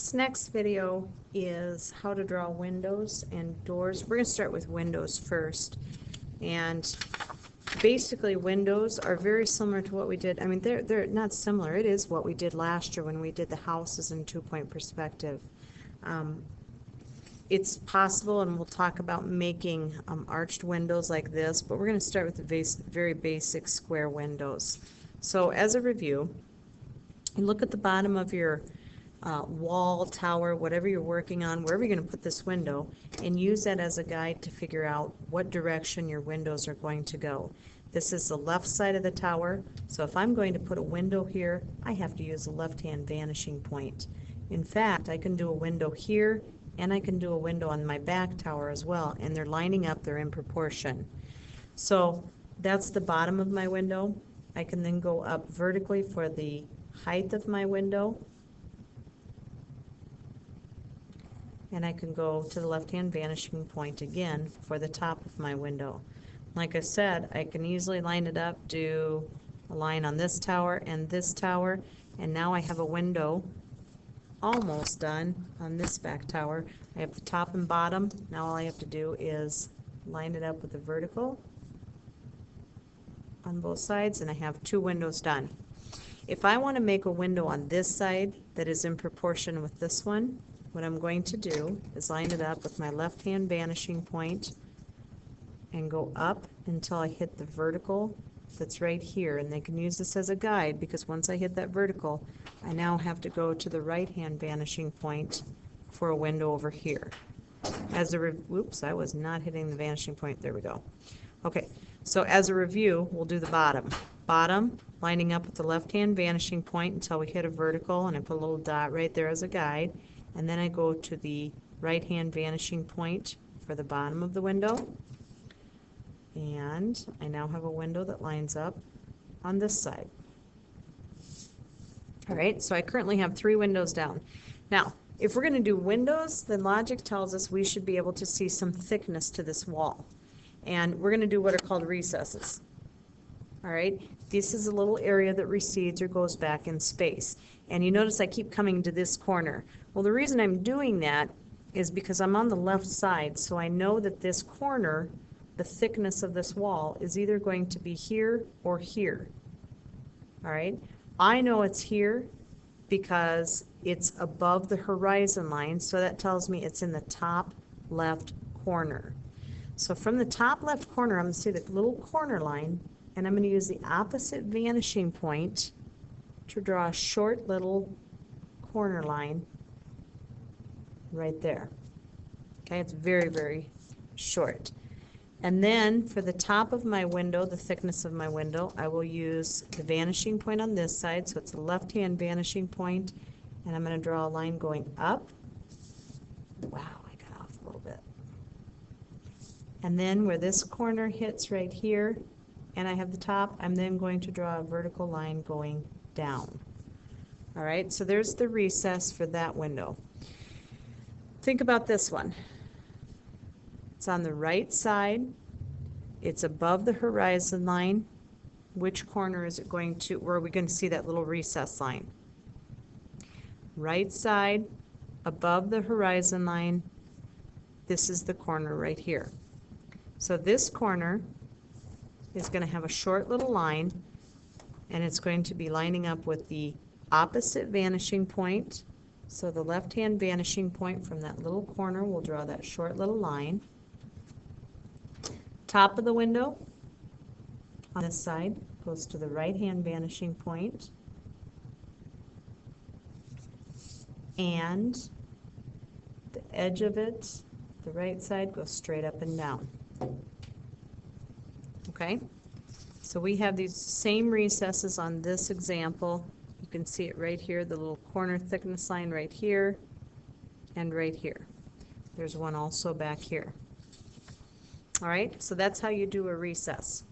This next video is how to draw windows and doors. We're going to start with windows first. And basically windows are very similar to what we did. I mean, they're not similar. It is what we did last year when we did the houses in two-point perspective. It's possible, and we'll talk about making arched windows like this, but we're going to start with the very basic square windows. So as a review, you look at the bottom of your wall, tower, whatever you're working on, wherever you're going to put this window, and use that as a guide to figure out what direction your windows are going to go. This is the left side of the tower, so if I'm going to put a window here, I have to use the left-hand vanishing point. In fact, I can do a window here, and I can do a window on my back tower as well, and they're lining up, they're in proportion. So that's the bottom of my window. I can then go up vertically for the height of my window, and I can go to the left-hand vanishing point again for the top of my window. Like I said, I can easily line it up, do a line on this tower and this tower, and now I have a window almost done on this back tower. I have the top and bottom. Now all I have to do is line it up with the vertical on both sides, and I have two windows done. If I want to make a window on this side that is in proportion with this one, what I'm going to do is line it up with my left-hand vanishing point and go up until I hit the vertical that's right here. And they can use this as a guide, because once I hit that vertical, I now have to go to the right-hand vanishing point for a window over here. As a whoops, I was not hitting the vanishing point. There we go. Okay, so as a review, we'll do the bottom. Bottom, lining up with the left-hand vanishing point until we hit a vertical, and I put a little dot right there as a guide. And then I go to the right-hand vanishing point for the bottom of the window. And I now have a window that lines up on this side. All right, so I currently have 3 windows down. Now, if we're going to do windows, then logic tells us we should be able to see some thickness to this wall. And we're going to do what are called recesses. All right, this is a little area that recedes or goes back in space. And you notice I keep coming to this corner. Well, the reason I'm doing that is because I'm on the left side, so I know that this corner, the thickness of this wall, is either going to be here or here. All right, I know it's here because it's above the horizon line, so that tells me it's in the top left corner. So from the top left corner, I'm going to see the little corner line, and I'm going to use the opposite vanishing point to draw a short little corner line right there. Okay, it's very, very short. And then for the top of my window, the thickness of my window, I will use the vanishing point on this side, so it's a left-hand vanishing point, and I'm going to draw a line going up. Wow, I got off a little bit. And then where this corner hits right here, and I have the top, I'm then going to draw a vertical line going down. All right, so there's the recess for that window. Think about this one. It's on the right side. It's above the horizon line. Which corner is it going to, where are we going to see that little recess line? Right side, above the horizon line. This is the corner right here. So this corner is going to have a short little line, and it's going to be lining up with the opposite vanishing point. So the left-hand vanishing point from that little corner, we'll draw that short little line. Top of the window on this side goes to the right-hand vanishing point, and the edge of it, the right side, goes straight up and down. Okay, so we have these same recesses on this example. You can see it right here, the little corner thickness line right here and right here. There's one also back here. All right, so that's how you do a recess.